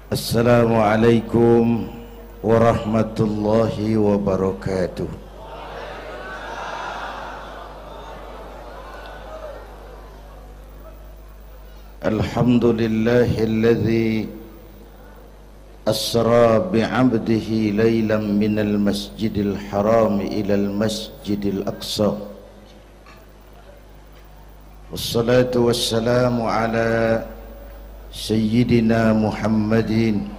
Assalamualaikum warahmatullahi wabarakatuh. Alhamdulillahilladzi asra bi'abdihi laylan minal masjidil haram ilal masjidil aqsa. Wassalatu wassalamu ala Sayyidina Muhammadin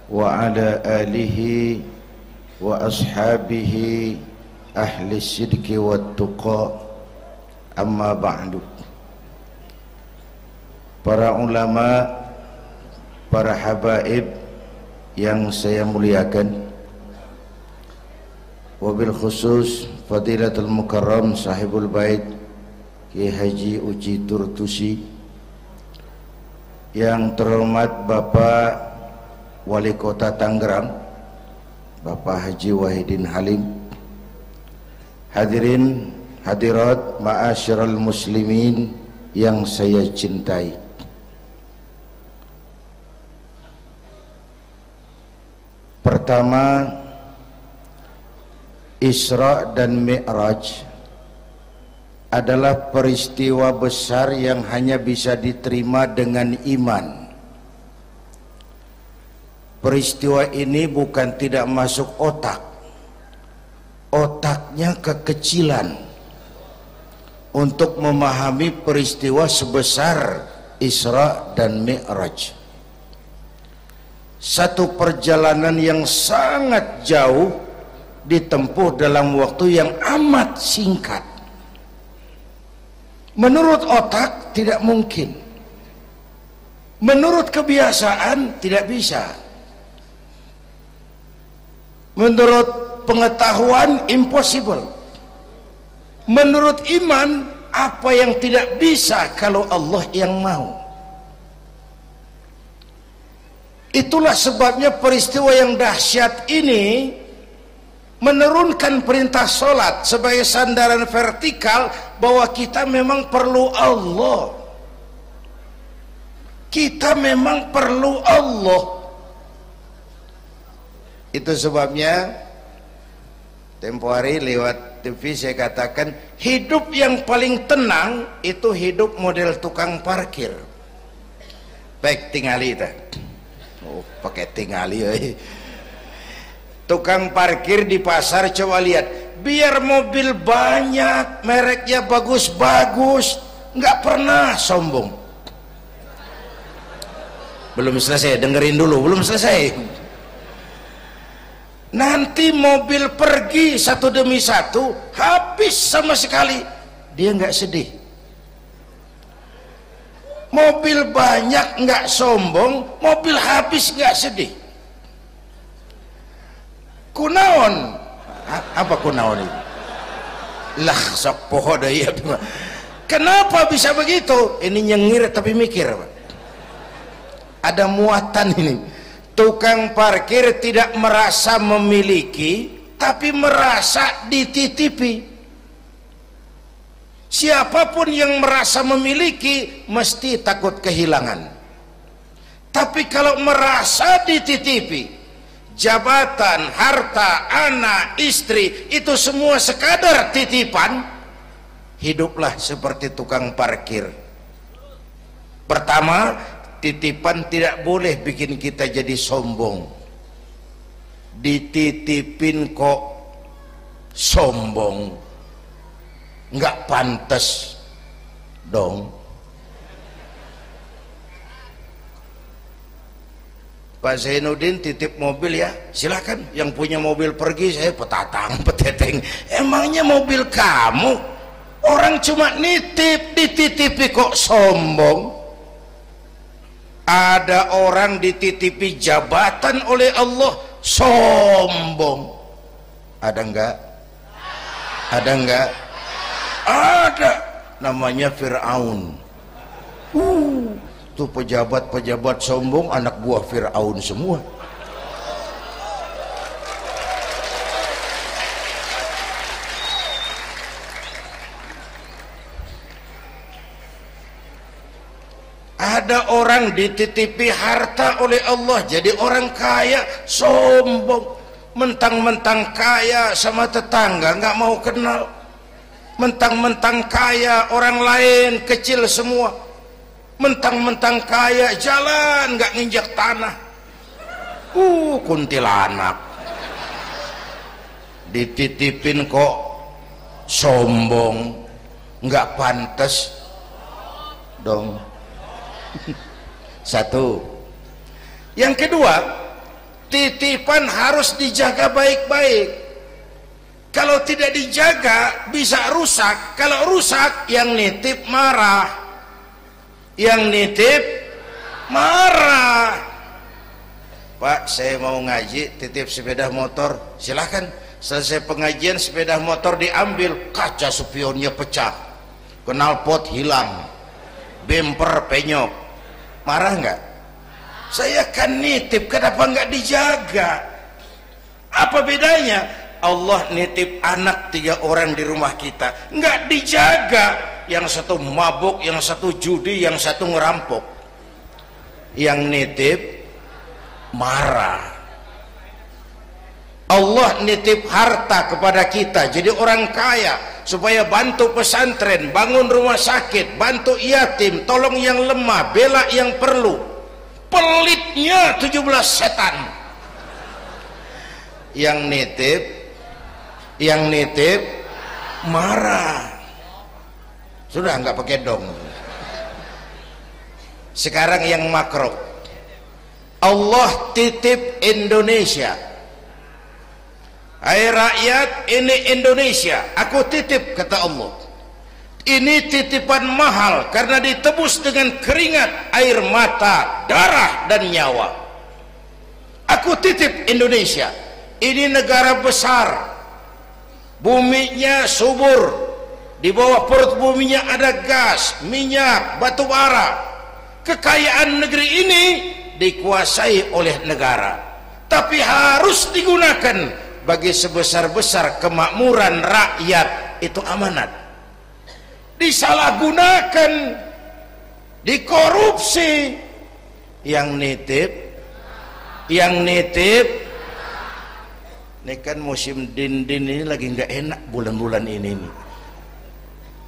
wa ala alihi wa ashabihi ahli sidqi wa tuqa, amma ba'du. Para ulama, para habaib yang saya muliakan, wabil khusus Fadilatul Mukarram Sahibul Bait Kiai Haji Uci Turtusi, yang terhormat Bapak Wali Kota Tangerang Bapak Haji Wahidin Halim, hadirin hadirat ma'asyiral muslimin yang saya cintai. Pertama, Isra dan Mi'raj adalah peristiwa besar yang hanya bisa diterima dengan iman. Peristiwa ini bukan tidak masuk otak, otaknya kekecilan untuk memahami peristiwa sebesar Isra dan Mi'raj. Satu perjalanan yang sangat jauh ditempuh dalam waktu yang amat singkat. Menurut otak tidak mungkin, menurut kebiasaan tidak bisa, menurut pengetahuan impossible, menurut iman apa yang tidak bisa kalau Allah yang mau. Itulah sebabnya peristiwa yang dahsyat ini menurunkan perintah solat sebagai sandaran vertikal bahwa kita memang perlu Allah. Kita memang perlu Allah. Itu sebabnya tempo hari lewat TV saya katakan, hidup yang paling tenang itu hidup model tukang parkir. Baik, tingali itu. Oh, pakai tingali. Tukang parkir di pasar, coba lihat, biar mobil banyak, mereknya bagus-bagus, nggak pernah sombong. Belum selesai, dengerin dulu, belum selesai. Nanti mobil pergi satu demi satu, habis sama sekali, dia nggak sedih. Mobil banyak nggak sombong, mobil habis nggak sedih. Kunaon? Apa kunaon itu? Lah sok poho deui. Kenapa bisa begitu? Ini nyengir tapi mikir, Pak. Ada muatan ini. Tukang parkir tidak merasa memiliki, tapi merasa dititipi. Siapapun yang merasa memiliki mesti takut kehilangan. Tapi kalau merasa dititipi, jabatan, harta, anak, istri, itu semua sekadar titipan, hiduplah seperti tukang parkir. Pertama, titipan tidak boleh bikin kita jadi sombong. Dititipin kok sombong, nggak pantas dong. Pak Zainuddin titip mobil ya, silakan. Yang punya mobil pergi, saya petatang peteteng. Emangnya mobil kamu? Orang cuma nitip, dititipi kok sombong. Ada orang dititipi jabatan oleh Allah sombong. Ada enggak? Ada enggak? Ada. Namanya Fir'aun. Tuh pejabat-pejabat sombong anak buah Fir'aun semua. Ada orang dititipi harta oleh Allah jadi orang kaya, sombong, mentang-mentang kaya sama tetangga nggak mau kenal, mentang-mentang kaya orang lain kecil semua, mentang-mentang kaya jalan nggak nginjak tanah. Kuntilanak dititipin kok sombong, nggak pantas dong. Satu. Yang kedua, titipan harus dijaga baik-baik. Kalau tidak dijaga bisa rusak. Kalau rusak, yang nitip marah. Yang nitip marah. Pak, saya mau ngaji, titip sepeda motor, silahkan. Selesai pengajian sepeda motor diambil, kaca spionnya pecah, knalpot hilang, bemper penyok, marah nggak? Saya kan nitip, kenapa nggak dijaga? Apa bedanya? Allah nitip anak 3 orang di rumah kita, nggak dijaga, yang satu mabuk, yang satu judi, yang satu ngerampok. Yang nitip marah. Allah nitip harta kepada kita jadi orang kaya supaya bantu pesantren, bangun rumah sakit, bantu yatim, tolong yang lemah, bela yang perlu. Pelitnya 17 setan. Yang nitip marah. Sudah nggak pakai dong. Sekarang yang makro. Allah titip Indonesia. Hai rakyat, ini Indonesia, aku titip, kata Allah. Ini titipan mahal karena ditebus dengan keringat, air mata, darah dan nyawa. Aku titip Indonesia. Ini negara besar, buminya subur, di bawah perut buminya ada gas, minyak, batu bara. Kekayaan negeri ini dikuasai oleh negara, tapi harus digunakan bagi sebesar-besar kemakmuran rakyat. Itu amanat. Disalahgunakan, dikorupsi, yang nitip ini kan musim din-din ini lagi nggak enak bulan-bulan ini nih.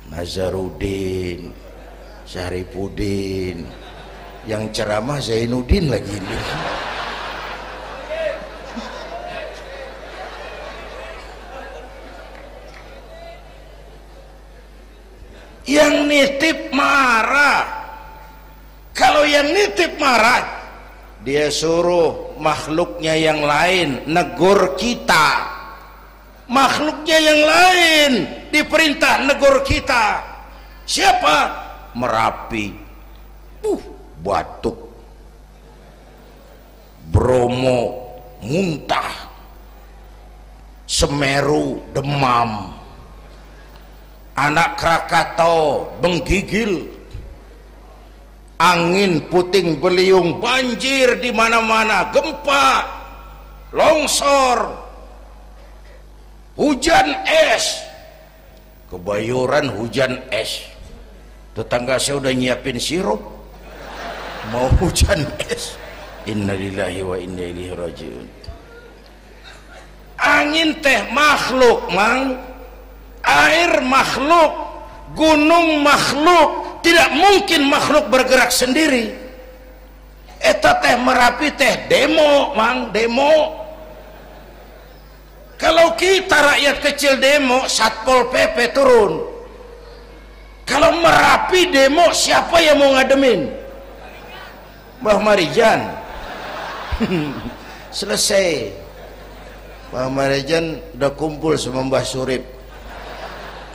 Nazarudin, Syarifudin, yang ceramah Zainuddin lagi nih. Yang nitip marah. Kalau yang nitip marah, dia suruh makhluknya yang lain negur kita. Makhluknya yang lain diperintah negur kita. Siapa? Merapi, batuk, Bromo muntah, Semeru demam, Anak Krakatau menggigil, angin puting beliung, banjir di mana-mana, gempa, longsor, hujan es. Kebayoran hujan es. Tetangga saya udah nyiapin sirup, mau hujan es. Innalillahi wa inna ilaihi rajiun. Angin teh makhluk, mang. Air makhluk, gunung makhluk. Tidak mungkin makhluk bergerak sendiri. Eta teh Merapi teh demo, mang, demo. Kalau kita rakyat kecil demo, Satpol PP turun. Kalau Merapi demo, siapa yang mau ngademin? Mbah Marijan. Selesai. Mbah Marijan udah kumpul sama Mbah Surip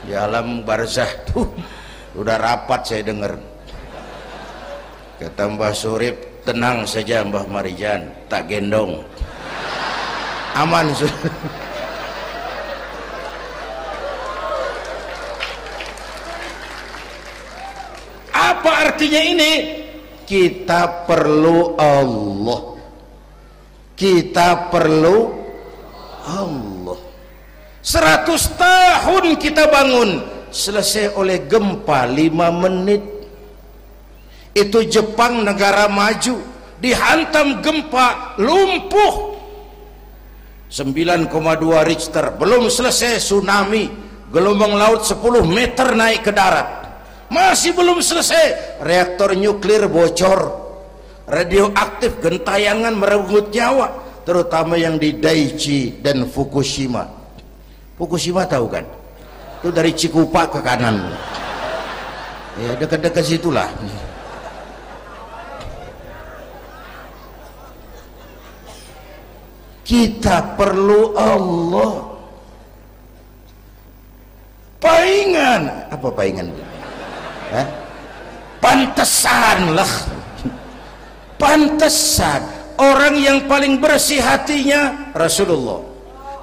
di alam barzah tuh. Udah rapat saya dengar. Kata Mbah Surip, tenang saja Mbah Marijan, tak gendong, aman sudah. Apa artinya ini? Kita perlu Allah. Kita perlu Allah. 100 tahun kita bangun, selesai oleh gempa 5 menit. Itu Jepang negara maju, dihantam gempa, lumpuh 9,2 Richter, belum selesai tsunami, gelombang laut 10 meter naik ke darat, masih belum selesai, reaktor nuklir bocor, radioaktif gentayangan merenggut nyawa, terutama yang di Daiichi dan Fukushima. Fukushima tahu kan? Itu dari Cikupa ke kanan, ya dekat-dekat situlah. Kita perlu Allah. Paingan, apa paingan? Pantesan lah. Pantesan orang yang paling bersih hatinya Rasulullah,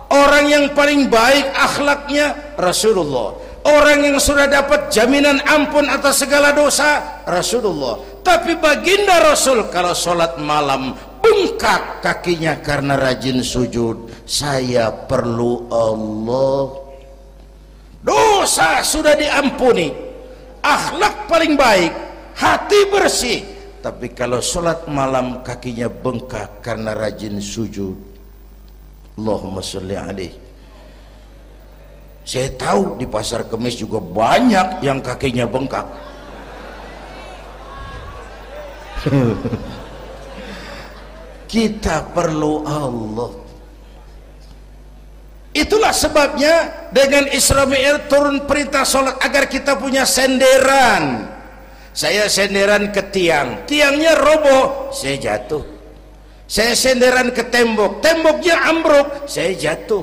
orang yang paling baik akhlaknya Rasulullah, orang yang sudah dapat jaminan ampun atas segala dosa Rasulullah. Tapi baginda Rasul kalau sholat malam bengkak kakinya karena rajin sujud. Saya perlu Allah. Dosa sudah diampuni, akhlak paling baik, hati bersih, tapi kalau sholat malam kakinya bengkak karena rajin sujud. Allahumma sholli alaihi. Saya tahu di pasar Kemis juga banyak yang kakinya bengkak. Kita perlu Allah. Itulah sebabnya dengan Isra Mi'raj turun perintah sholat agar kita punya senderan. Saya senderan ke tiang, tiangnya roboh, saya jatuh. Saya senderan ke tembok, temboknya ambruk, saya jatuh.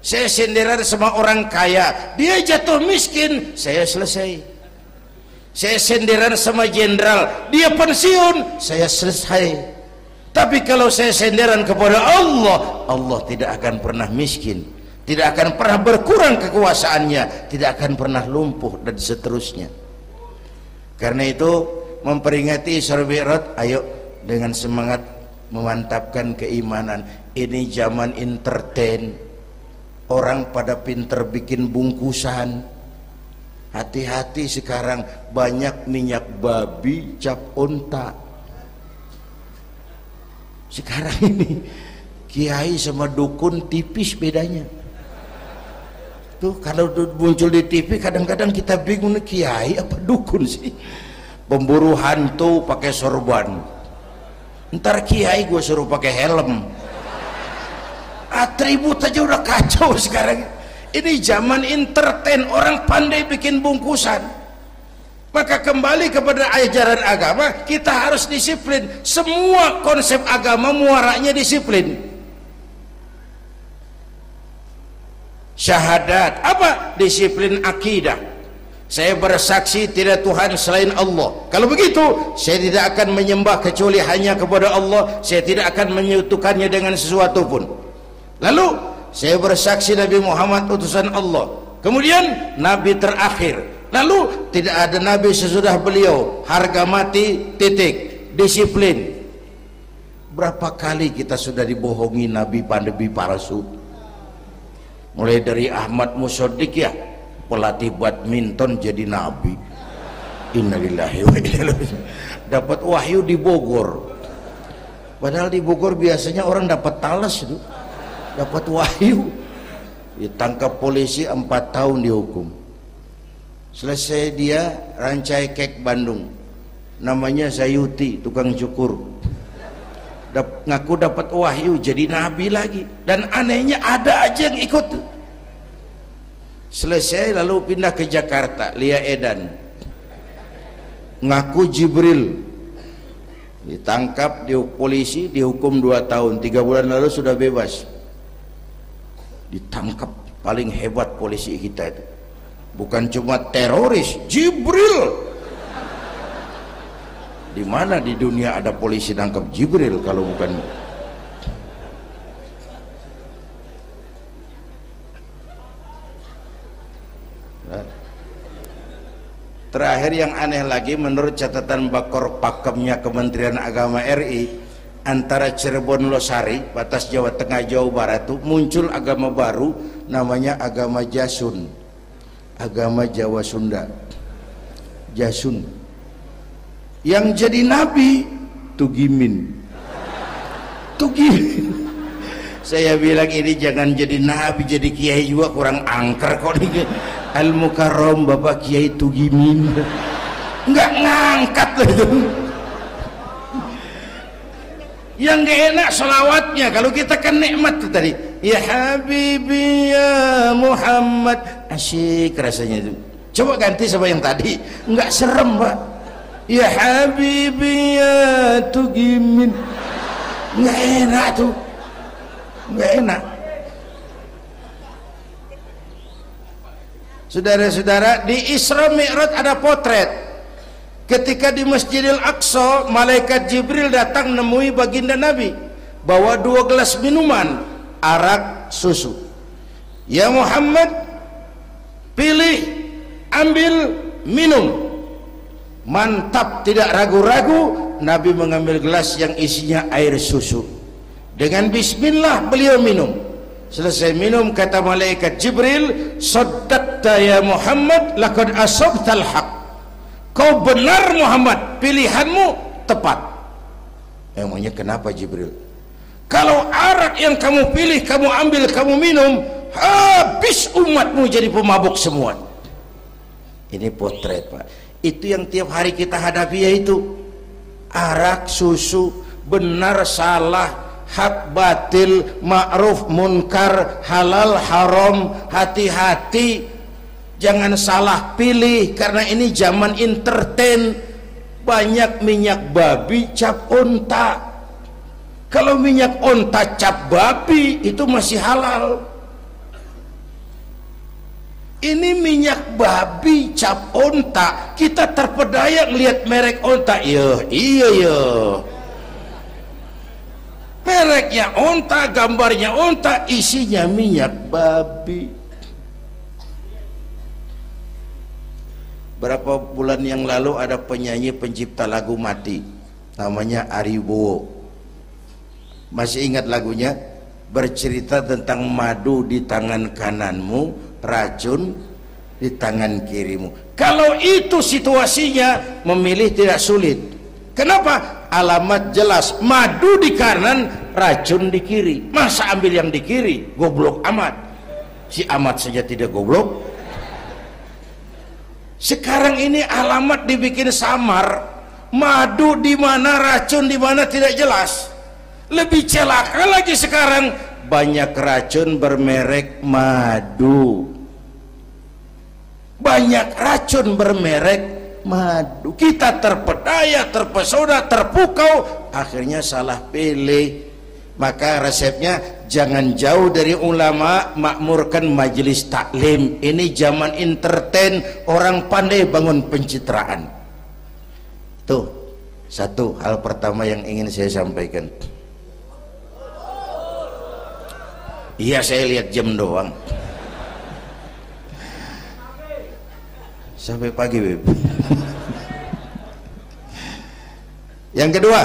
Saya senderan sama orang kaya, dia jatuh miskin, saya selesai. Saya senderan sama jenderal, dia pensiun, saya selesai. Tapi kalau saya senderan kepada Allah, Allah tidak akan pernah miskin, tidak akan pernah berkurang kekuasaannya, tidak akan pernah lumpuh, dan seterusnya. Karena itu memperingati Isra Mi'raj, ayo dengan semangat memantapkan keimanan. Ini zaman entertain, orang pada pinter bikin bungkusan. Hati-hati sekarang banyak minyak babi cap unta. Sekarang ini kiai sama dukun tipis bedanya. Tuh kalau muncul di TV kadang-kadang kita bingung, kiai apa dukun sih? Pemburu hantu pakai sorban, ntar kiai gue suruh pakai helm. Atribut aja udah kacau sekarang. Ini zaman entertain, orang pandai bikin bungkusan. Maka kembali kepada ajaran agama, kita harus disiplin. Semua konsep agama muaranya disiplin. Syahadat apa? Disiplin akidah. Saya bersaksi tidak Tuhan selain Allah. Kalau begitu, saya tidak akan menyembah kecuali hanya kepada Allah. Saya tidak akan menyekutukannya dengan sesuatu pun. Lalu saya bersaksi Nabi Muhammad utusan Allah. Kemudian Nabi terakhir. Lalu tidak ada Nabi sesudah beliau. Harga mati, titik. Disiplin. Berapa kali kita sudah dibohongi Nabi pandemi palsu? Mulai dari Ahmad Musodik, ya, pelatih badminton jadi Nabi. Innalillahi wa inna ilaihi. Dapat wahyu di Bogor. Padahal di Bogor biasanya orang dapat talas itu. Dapat wahyu. Ditangkap polisi 4 tahun dihukum. Selesai dia rancai kek Bandung, namanya Sayuti, tukang cukur. Ngaku dapat wahyu jadi nabi lagi, dan anehnya ada aja yang ikut. Selesai lalu pindah ke Jakarta, Lia Edan, ngaku Jibril, ditangkap di polisi, dihukum 2 tahun, 3 bulan lalu sudah bebas. Ditangkap, paling hebat polisi kita itu. Bukan cuma teroris, Jibril. Di mana di dunia ada polisi nangkap Jibril kalau bukan? Terakhir yang aneh lagi, menurut catatan Bakor Pakemnya Kementerian Agama RI, antara Cirebon Losari, batas Jawa Tengah Jawa Barat itu muncul agama baru namanya agama Jasun. Agama Jawa Sunda, Jasun. Yang jadi nabi Tugimin. Saya bilang ini jangan jadi nabi, jadi kiai juga kurang angker kok nih. Al-Mukarram Bapak Kiai Tugimin. Enggak ngangkat loh itu. Yang gak enak selawatnya. Kalau kita kan nikmat tuh tadi, ya Habibi ya Muhammad, asyik rasanya itu. Coba ganti sama yang tadi, enggak serem Pak. Ya Habibi ya Tugimin, enggak enak tuh, enggak enak. Saudara-saudara, di Isra Mi'raj ada potret. Ketika di Masjidil Aqsa, malaikat Jibril datang nemui baginda Nabi, bawa 2 gelas minuman, arak, susu. Ya Muhammad, pilih, ambil, minum. Mantap, tidak ragu-ragu, Nabi mengambil gelas yang isinya air susu. Dengan bismillah beliau minum. Selesai minum, kata malaikat Jibril, saddaqta ya Muhammad, laqad asabtal haq. Kau benar Muhammad, pilihanmu tepat. Emangnya kenapa Jibril? Kalau arak yang kamu pilih, kamu ambil, kamu minum, habis umatmu jadi pemabuk semua. Ini potret Pak. Itu yang tiap hari kita hadapi, yaitu arak, susu, benar, salah, hak, batil, ma'ruf, munkar, halal, haram. Hati-hati, jangan salah pilih, karena ini zaman entertain. Banyak minyak babi cap onta. Kalau minyak onta cap babi itu masih halal. Ini minyak babi cap onta, kita terpedaya lihat merek onta. Iya. Mereknya onta, gambarnya onta, isinya minyak babi. Berapa bulan yang lalu ada penyanyi pencipta lagu mati, namanya Ari Bowo. Masih ingat lagunya? Bercerita tentang madu di tangan kananmu, racun di tangan kirimu. Kalau itu situasinya, memilih tidak sulit. Kenapa? Alamat jelas, madu di kanan, racun di kiri. Masa ambil yang di kiri? Goblok amat. Si amat saja tidak goblok. Sekarang ini alamat dibikin samar, madu di mana, racun di mana tidak jelas. Lebih celaka lagi sekarang, banyak racun bermerek madu, banyak racun bermerek madu. Kita terpedaya, terpesona, terpukau, akhirnya salah pilih. Maka resepnya, jangan jauh dari ulama, makmurkan majelis taklim. Ini zaman entertain, orang pandai bangun pencitraan. Tuh, satu hal pertama yang ingin saya sampaikan. Iya, saya lihat jam doang. Sampai pagi, Beb. Yang kedua,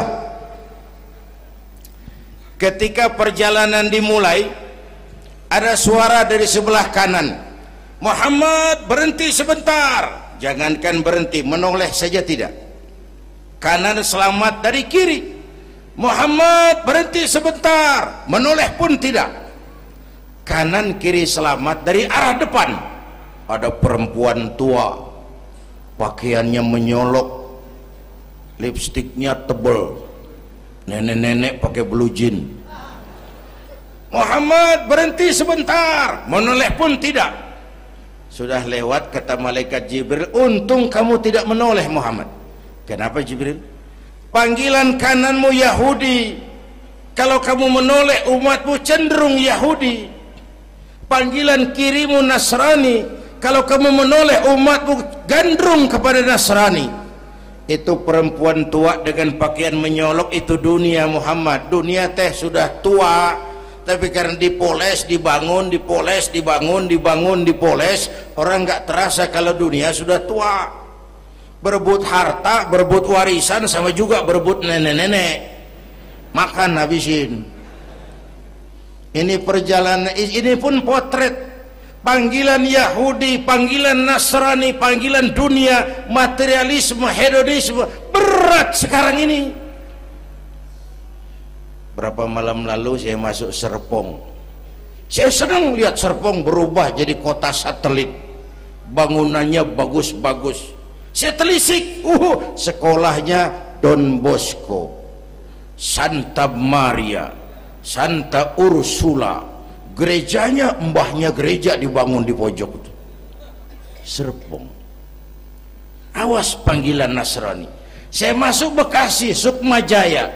ketika perjalanan dimulai, ada suara dari sebelah kanan, Muhammad berhenti sebentar. Jangankan berhenti, menoleh saja tidak. Kanan selamat dari kiri, Muhammad berhenti sebentar, menoleh pun tidak. Kanan kiri selamat dari arah depan. Ada perempuan tua, pakaiannya menyolok, lipstiknya tebal, nenek-nenek pakai blue jean. Muhammad berhenti sebentar, menoleh pun tidak. Sudah lewat, kata malaikat Jibril, untung kamu tidak menoleh Muhammad. Kenapa Jibril? Panggilan kananmu Yahudi, kalau kamu menoleh umatmu cenderung Yahudi. Panggilan kirimu Nasrani, kalau kamu menoleh umatmu gandrung kepada Nasrani. Itu perempuan tua dengan pakaian menyolok, itu dunia Muhammad. Dunia teh sudah tua, tapi karena dipoles, dibangun, dipoles, dibangun, dibangun, dipoles, orang nggak terasa kalau dunia sudah tua. Berebut harta, berebut warisan, sama juga berebut nenek-nenek. Makan habisin. Ini perjalanan, ini pun potret. panggilan Yahudi, panggilan Nasrani, panggilan dunia, materialisme, hedonisme, berat sekarang ini. Berapa malam lalu saya masuk Serpong, saya senang lihat Serpong berubah jadi kota satelit, bangunannya bagus-bagus. Saya telisik, sekolahnya Don Bosco, Santa Maria, Santa Ursula, gerejanya mbahnya gereja dibangun di pojok itu. Serpong. Awas panggilan Nasrani. Saya masuk Bekasi, Sukmajaya,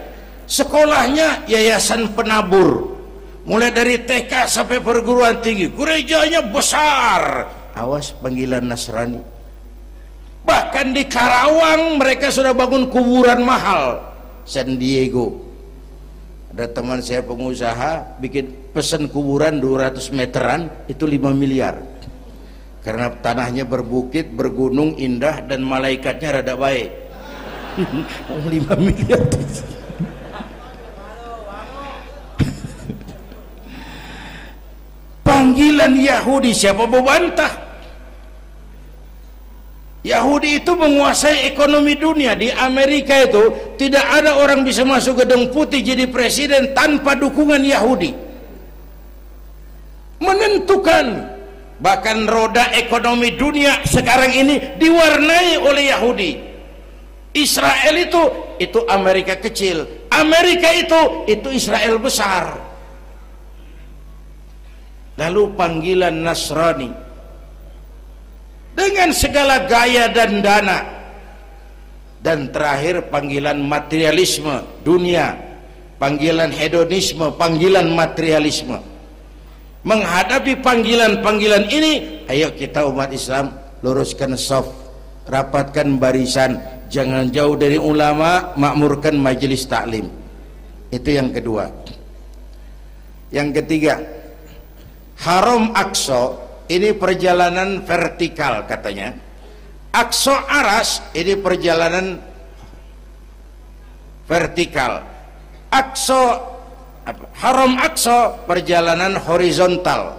sekolahnya Yayasan Penabur, mulai dari TK sampai perguruan tinggi, gerejanya besar. Awas panggilan Nasrani. Bahkan di Karawang mereka sudah bangun kuburan mahal. San Diego, ada teman saya pengusaha bikin pesan kuburan 200 meteran, itu 5 miliar, karena tanahnya berbukit, bergunung, indah, dan malaikatnya rada baik. 5 miliar. Panggilan Yahudi, siapa mau bantah? Yahudi itu menguasai ekonomi dunia. Di Amerika itu tidak ada orang bisa masuk Gedung Putih jadi presiden tanpa dukungan Yahudi. Menentukan. Bahkan roda ekonomi dunia sekarang ini diwarnai oleh Yahudi. Israel itu Amerika kecil, Amerika itu Israel besar. Lalu panggilan Nasrani dengan segala gaya dan dana, dan terakhir panggilan materialisme dunia, panggilan hedonisme, panggilan materialisme. Menghadapi panggilan-panggilan ini, ayo kita umat Islam luruskan saf, rapatkan barisan, jangan jauh dari ulama, makmurkan majelis taklim. Itu yang kedua. Yang ketiga, Haram Aqsa ini perjalanan vertikal katanya. Aqsa Aras ini perjalanan vertikal. Haram Aqsa perjalanan horizontal.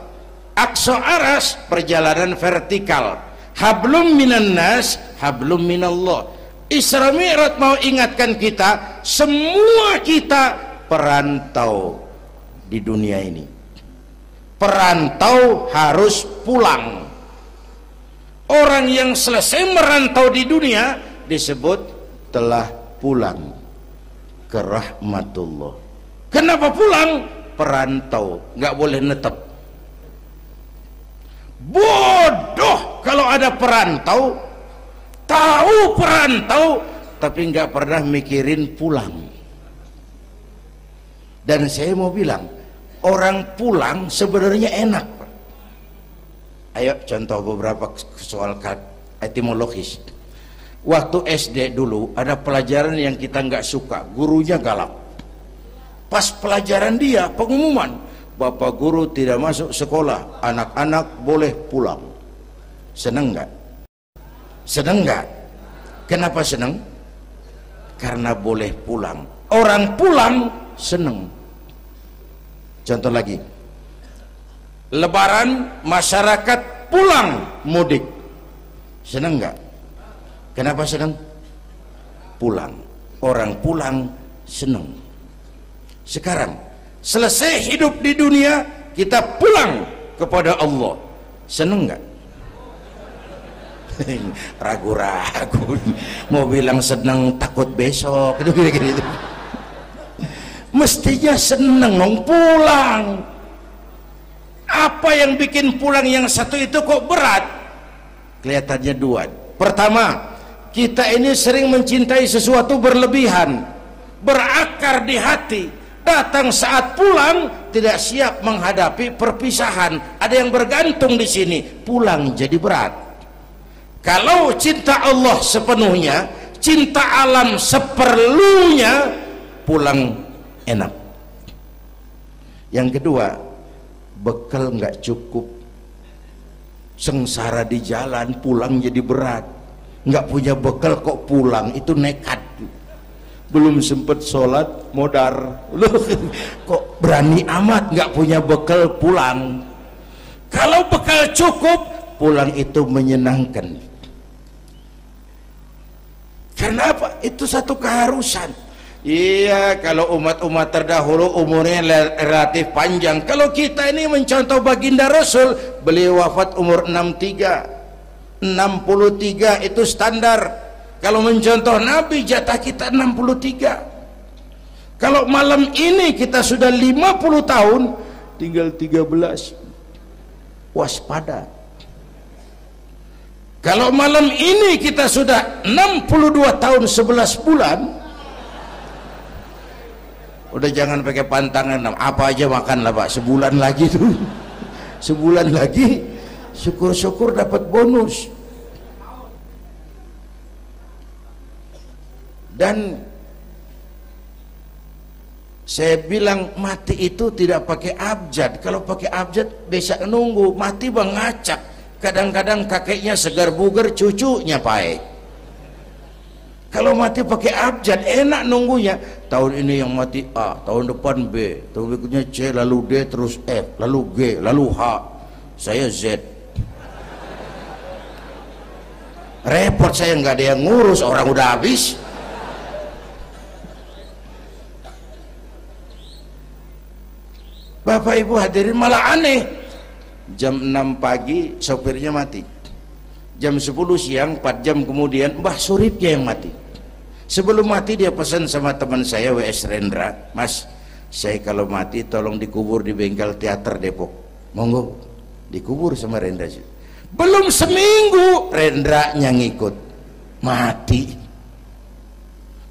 Aqsa Aras perjalanan vertikal. Hablum minan nas, hablum minallah. Isra Mi'raj mau ingatkan kita, semua kita perantau di dunia ini. Perantau harus pulang. Orang yang selesai merantau di dunia disebut telah pulang ke rahmatullah. Kenapa pulang? Perantau, nggak boleh netep. Bodoh kalau ada perantau, tahu perantau tapi nggak pernah mikirin pulang. Dan saya mau bilang, orang pulang sebenarnya enak. Ayo contoh beberapa soal etimologis. Waktu SD dulu ada pelajaran yang kita nggak suka, gurunya galak. Pas pelajaran dia pengumuman, Bapak guru tidak masuk sekolah, anak-anak boleh pulang. Seneng nggak? Seneng nggak? Kenapa seneng? Karena boleh pulang. Orang pulang seneng. Contoh lagi, Lebaran masyarakat pulang mudik, seneng nggak? Kenapa seneng? Pulang. Orang pulang seneng. Sekarang selesai hidup di dunia, kita pulang kepada Allah, seneng nggak? Ragu-ragu, mau bilang seneng takut besok, gitu. Mestinya seneng pulang. Apa yang bikin pulang yang satu itu kok berat? Kelihatannya dua. Pertama, kita ini sering mencintai sesuatu berlebihan, berakar di hati. Datang saat pulang tidak siap menghadapi perpisahan. Ada yang bergantung di sini, pulang jadi berat. Kalau cinta Allah sepenuhnya, cinta alam seperlunya, pulang enak. Yang kedua, bekal nggak cukup, sengsara di jalan, pulang jadi berat. Nggak punya bekal kok pulang, itu nekat. Belum sempet sholat modar, kok berani amat nggak punya bekal pulang. Kalau bekal cukup, pulang itu menyenangkan. Karena apa? Itu satu keharusan. Iya, kalau umat-umat terdahulu umurnya relatif panjang. Kalau kita ini mencontoh baginda Rasul, beliau wafat umur 63, 63 itu standar. Kalau mencontoh Nabi, jatah kita 63. Kalau malam ini kita sudah 50 tahun, tinggal 13. Waspada. Kalau malam ini kita sudah 62 tahun 11 bulan, udah jangan pakai pantangan, apa aja makan lah Pak, sebulan lagi tuh. Sebulan lagi, syukur-syukur dapat bonus. Dan saya bilang mati itu tidak pakai abjad. Kalau pakai abjad bisa nunggu, mati bang ngacak. Kadang-kadang kakeknya segar bugar, cucunya pae. Kalau mati pakai abjad enak nunggunya. Tahun ini yang mati A, tahun depan B, tahun berikutnya C, lalu D, terus F, lalu G, lalu H. Saya Z. Repot saya, nggak ada yang ngurus, orang udah habis. Bapak Ibu hadirin, malah aneh. Jam 6 pagi sopirnya mati. Jam 10 siang, 4 jam kemudian Mbah Suripnya yang mati. Sebelum mati dia pesan sama teman saya W.S. Rendra, Mas, saya kalau mati tolong dikubur di bengkel teater Depok. Monggo, dikubur sama Rendra. Belum seminggu Rendranya ngikut, mati.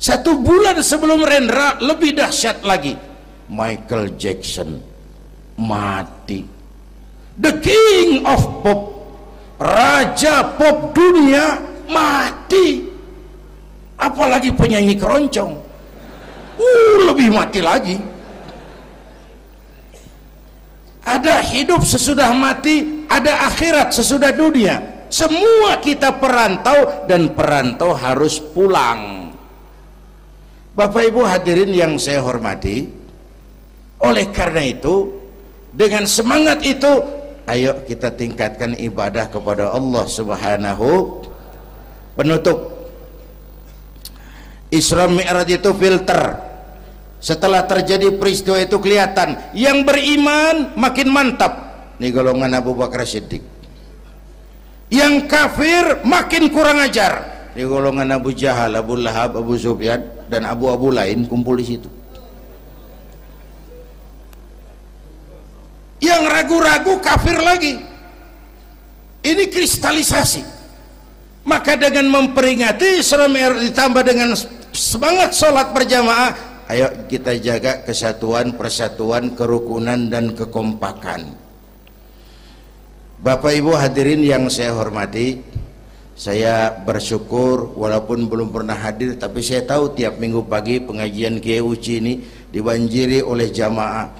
1 bulan sebelum Rendra, lebih dahsyat lagi, Michael Jackson mati. The King of Pop, raja pop dunia, mati. Apalagi penyanyi keroncong, lebih mati lagi. Ada hidup sesudah mati, ada akhirat sesudah dunia. Semua kita perantau, dan perantau harus pulang. Bapak Ibu hadirin yang saya hormati, oleh karena itu, dengan semangat itu, ayo kita tingkatkan ibadah kepada Allah Subhanahu. Penutup, Isra Mi'raj itu filter. Setelah terjadi peristiwa itu kelihatan, yang beriman makin mantap, ini golongan Abu Bakar Siddiq. Yang kafir makin kurang ajar, ini golongan Abu Jahal, Abu Lahab, Abu Sufyan, dan abu-abu lain kumpul di situ. Yang ragu-ragu kafir lagi. Ini kristalisasi. Maka dengan memperingati Isra Mi'raj ditambah dengan semangat sholat berjamaah, ayo kita jaga kesatuan, persatuan, kerukunan, dan kekompakan. Bapak Ibu hadirin yang saya hormati, saya bersyukur walaupun belum pernah hadir, tapi saya tahu tiap minggu pagi pengajian Kiai Uci ini dibanjiri oleh jamaah.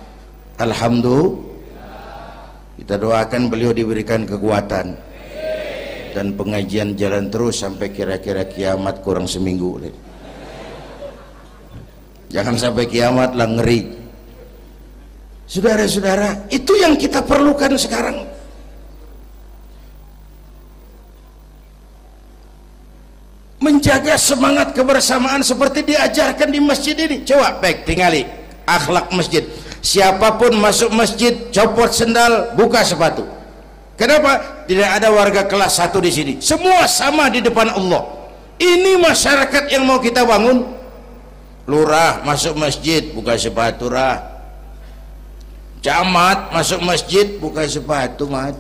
Alhamdulillah, kita doakan beliau diberikan kekuatan dan pengajian jalan terus sampai kira-kira kiamat, kurang seminggu. Jangan sampai kiamat lah, ngeri. Saudara-saudara, itu yang kita perlukan sekarang. Menjaga semangat kebersamaan seperti diajarkan di masjid ini. Coba baik tingali akhlak masjid. Siapapun masuk masjid, copot sendal, buka sepatu. Kenapa? Tidak ada warga kelas 1 di sini. Semua sama di depan Allah. Ini masyarakat yang mau kita bangun. Lurah masuk masjid, buka sepatu, rah. Camat masuk masjid, buka sepatu, mat.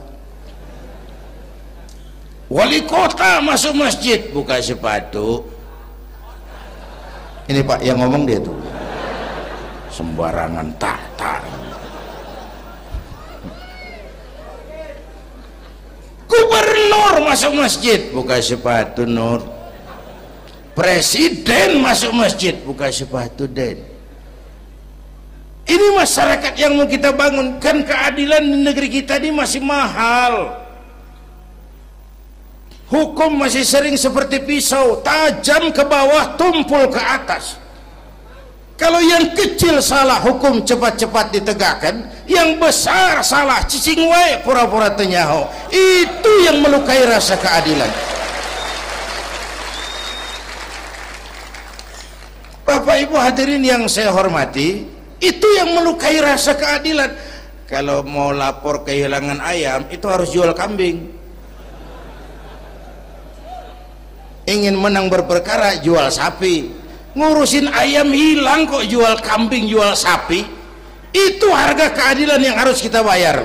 Wali kota masuk masjid, buka sepatu. Ini Pak yang ngomong dia tuh. Sembarangan tak. Gubernur masuk masjid, buka sepatu, Nur. Presiden masuk masjid, buka sepatu, Den. Ini masyarakat yang mau kita bangun. Kan keadilan di negeri kita ini masih mahal. Hukum masih sering seperti pisau, tajam ke bawah, tumpul ke atas. Kalau yang kecil salah, hukum cepat-cepat ditegakkan. yang besar salah cicing wae pura-pura tenyaho, itu yang melukai rasa keadilan. Bapak Ibu hadirin yang saya hormati, itu yang melukai rasa keadilan. Kalau mau lapor kehilangan ayam itu harus jual kambing. Ingin menang berperkara jual sapi. Ngurusin ayam hilang kok jual kambing, jual sapi. Itu harga keadilan yang harus kita bayar.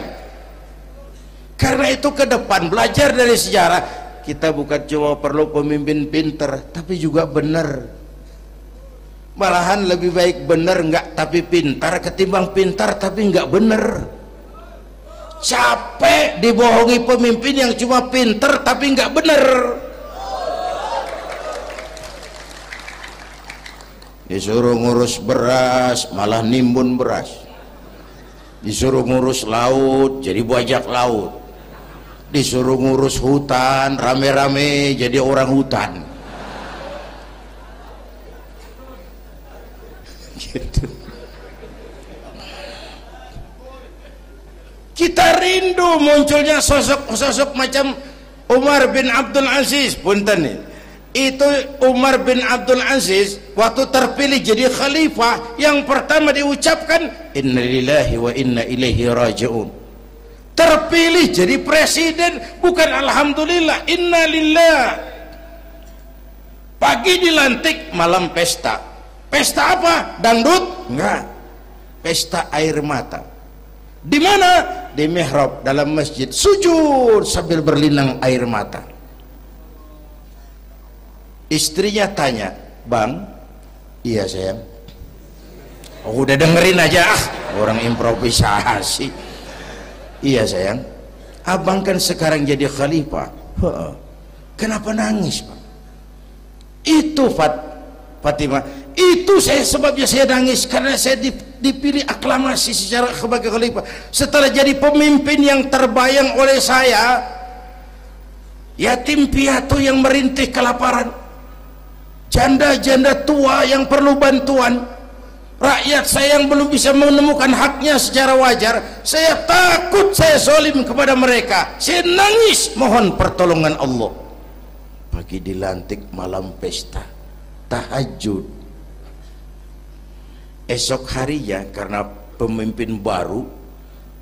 Karena itu ke depan belajar dari sejarah, kita bukan cuma perlu pemimpin pinter, tapi juga benar. Malahan lebih baik benar enggak tapi pintar ketimbang pintar tapi enggak benar. Capek dibohongi pemimpin yang cuma pintar tapi enggak benar. Disuruh ngurus beras malah nimbun beras, disuruh ngurus laut jadi bajak laut, disuruh ngurus hutan rame-rame jadi orang hutan. Gitu. Kita rindu munculnya sosok-sosok macam Umar bin Abdul Aziz. Punten nih, itu Umar bin Abdul Aziz waktu terpilih jadi khalifah, yang pertama diucapkan innalillahi wa inna ilaihi raji'un. Terpilih jadi presiden bukan alhamdulillah, innalillah. Pagi dilantik, malam pesta. Pesta apa? Dangdut? Enggak. Pesta air mata. Di mana? Di mihrab dalam masjid, sujud sambil berlinang air mata. Istrinya tanya, "Bang?" "Iya sayang." "Oh, udah dengerin aja orang improvisasi." "Iya sayang, abang kan sekarang jadi khalifah." "Kenapa nangis, Bang?" "Itu Fatimah, itu sebabnya saya nangis karena saya dipilih aklamasi secara sebagai khalifah. Setelah jadi pemimpin yang terbayang oleh saya, yatim piatu yang merintih kelaparan, janda-janda tua yang perlu bantuan, rakyat saya yang belum bisa menemukan haknya secara wajar, saya takut saya zalim kepada mereka. Saya nangis mohon pertolongan Allah." Pagi dilantik, malam pesta, tahajud. Esok harinya karena pemimpin baru,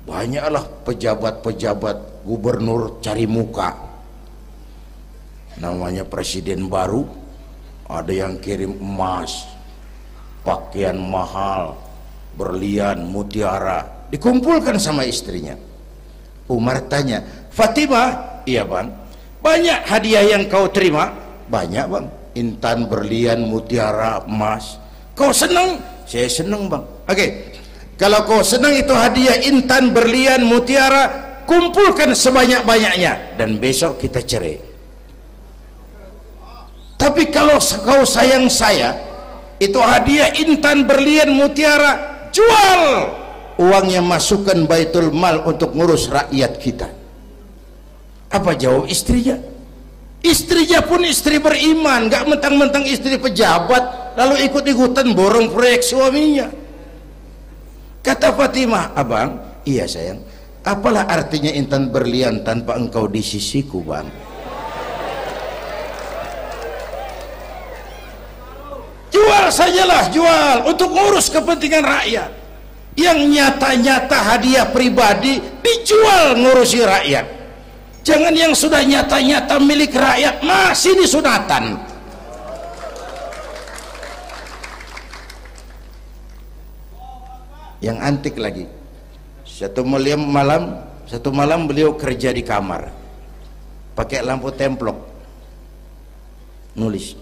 banyaklah pejabat-pejabat gubernur cari muka. Namanya presiden baru, ada yang kirim emas, pakaian mahal, berlian, mutiara, dikumpulkan sama istrinya. Umar tanya, "Fatimah?" "Iya Bang." "Banyak hadiah yang kau terima?" "Banyak Bang, intan, berlian, mutiara, emas." "Kau senang?" "Saya senang Bang." "Oke, kalau kau senang itu hadiah intan, berlian, mutiara, kumpulkan sebanyak-banyaknya dan besok kita cerai. Tapi kalau kau sayang saya, itu hadiah intan, berlian, mutiara, jual, uangnya masukkan baitul mal untuk ngurus rakyat kita." Apa jawab istrinya? Istrinya pun istri beriman, gak mentang-mentang istri pejabat lalu ikut-ikutan borong proyek suaminya. Kata Fatimah, "Abang?" "Iya sayang." "Apalah artinya intan berlian tanpa engkau di sisiku Bang?" Jual sajalah, jual untuk ngurus kepentingan rakyat. Yang nyata-nyata hadiah pribadi dijual ngurusi rakyat. Jangan yang sudah nyata-nyata milik rakyat masih disunatan. Yang antik lagi, satu malam beliau kerja di kamar pakai lampu templok, nulis.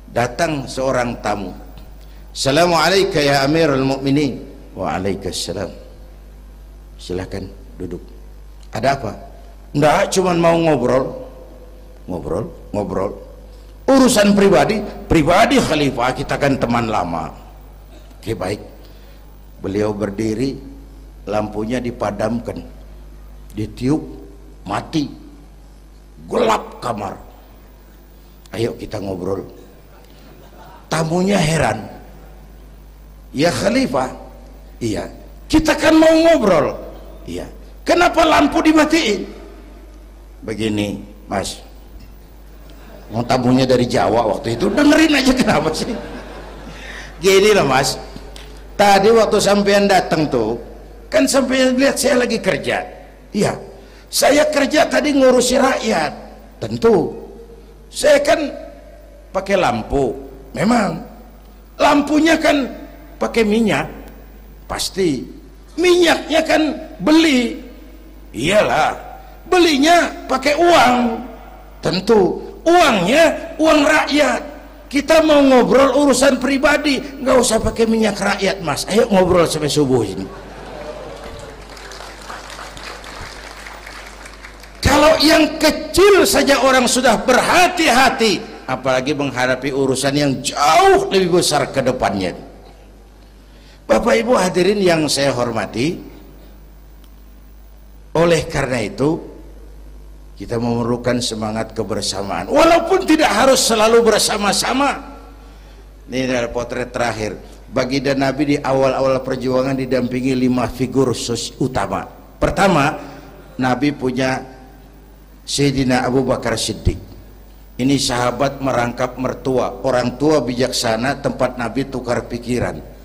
Datang seorang tamu, "Assalamualaikum ya Amirul Mukminin." "Waalaikumsalam." "Silakan duduk." "Ada apa?" "Enggak, cuman mau ngobrol." Ngobrol urusan pribadi khalifah, kita kan teman lama." "Oke baik." Beliau berdiri, lampunya dipadamkan, ditiup, mati, gelap kamar. "Ayo kita ngobrol." Tamunya heran, "Ya khalifah?" "Iya." Kita kan mau ngobrol. Iya. Kenapa lampu dimatiin? Begini, Mas. Mau tamunya dari Jawa waktu itu, dengerin aja kenapa sih? Gini loh Mas. Tadi waktu sampean datang tuh, kan sampean lihat saya lagi kerja. Iya. Saya kerja tadi ngurusi rakyat. Tentu. Saya kan pakai lampu. Memang. Lampunya kan pakai minyak. Pasti. Minyaknya kan beli. Iyalah, belinya pakai uang. Tentu, uangnya uang rakyat. Kita mau ngobrol urusan pribadi, nggak usah pakai minyak rakyat Mas. Ayo ngobrol sampai subuh ini. Kalau yang kecil saja orang sudah berhati-hati, apalagi menghadapi urusan yang jauh lebih besar ke depannya. Bapak Ibu hadirin yang saya hormati, oleh karena itu kita memerlukan semangat kebersamaan, walaupun tidak harus selalu bersama-sama. Ini adalah potret terakhir. Baginda Nabi di awal-awal perjuangan didampingi 5 figur utama. Pertama, Nabi punya Sayyidina Abu Bakar Siddiq. Ini sahabat merangkap mertua, orang tua bijaksana, tempat Nabi tukar pikiran.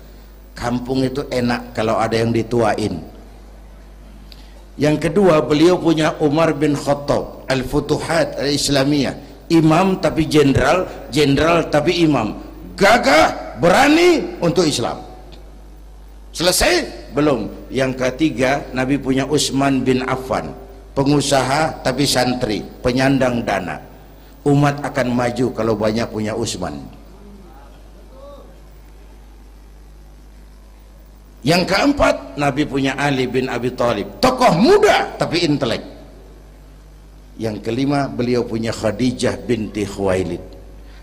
Kampung itu enak kalau ada yang dituain. Yang kedua, beliau punya Umar bin Khattab, Al-Futuhat Al-Islamiyah, imam tapi jenderal, jenderal tapi imam, gagah, berani untuk Islam. Selesai? Belum. Yang ketiga, Nabi punya Utsman bin Affan, pengusaha tapi santri, penyandang dana. Umat akan maju kalau banyak punya Utsman. Yang keempat, Nabi punya Ali bin Abi Thalib, tokoh muda tapi intelek. Yang kelima, beliau punya Khadijah binti Khuwailid.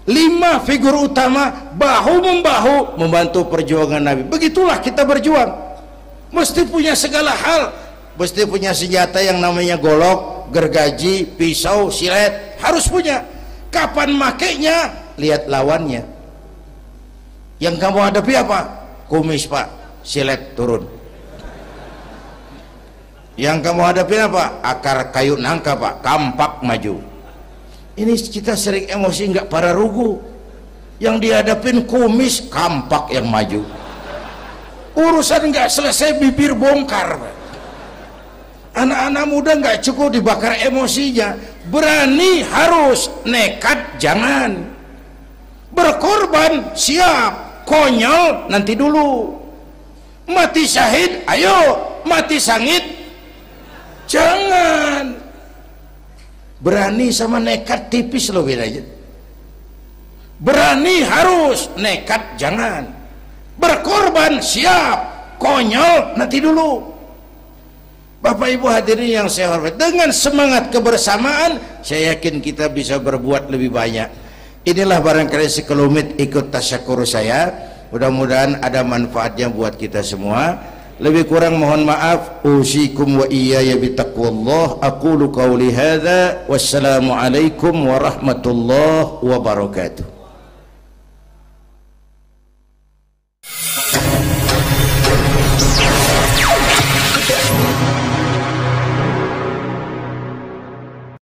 5 figur utama bahu membahu membantu perjuangan Nabi. Begitulah kita berjuang. Mesti punya segala hal. Mesti punya senjata yang namanya golok, gergaji, pisau, silet. Harus punya. Kapan makainya? Lihat lawannya. Yang kamu hadapi apa? Kumis Pak, silet turun. Yang kamu hadapi apa? Akar kayu nangka Pak, kampak maju. Ini kita sering emosi nggak para rugu. Yang dihadapin kumis, kampak yang maju. Urusan nggak selesai bibir bongkar Pak. Anak-anak muda nggak cukup dibakar emosinya. Berani harus, nekat jangan. Berkorban siap, konyol nanti dulu. Mati syahid, ayo. Mati sangit, jangan. Berani sama nekat tipis loh bedanya. Berani harus, nekat jangan. Berkorban siap, konyol nanti dulu. Bapak Ibu hadirin yang saya hormati, dengan semangat kebersamaan saya yakin kita bisa berbuat lebih banyak. Inilah barangkali sekelumit ikut tasyakur saya. Mudah-mudahan ada manfaatnya buat kita semua. Lebih kurang mohon maaf. Usikum wa iyaya bitaqwallah. Aqulu qawli hadza wassalamu alaikum warahmatullahi wabarakatuh.